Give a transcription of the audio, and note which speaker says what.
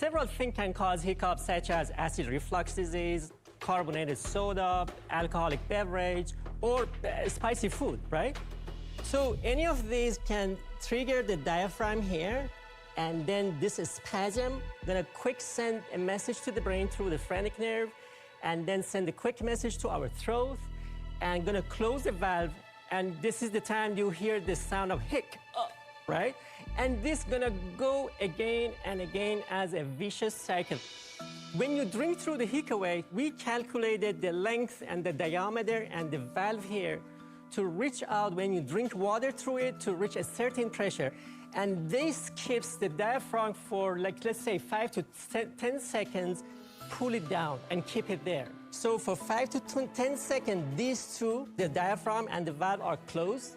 Speaker 1: Several things can cause hiccups, such as acid reflux disease, carbonated soda, alcoholic beverage, or spicy food, right? So any of these can trigger the diaphragm here, and then this spasm gonna quick send a message to the brain through the phrenic nerve, and then send a quick message to our throat, and gonna close the valve, and this is the time you hear the sound of hic, right? And this gonna go again and again as a vicious cycle. When you drink through the Hicaway, we calculated the length and the diameter and the valve here to reach out when you drink water through it to reach a certain pressure. And this keeps the diaphragm for, like, let's say 5 to 10 seconds, pull it down and keep it there. So for 5 to 10 seconds, these two, the diaphragm and the valve, are closed.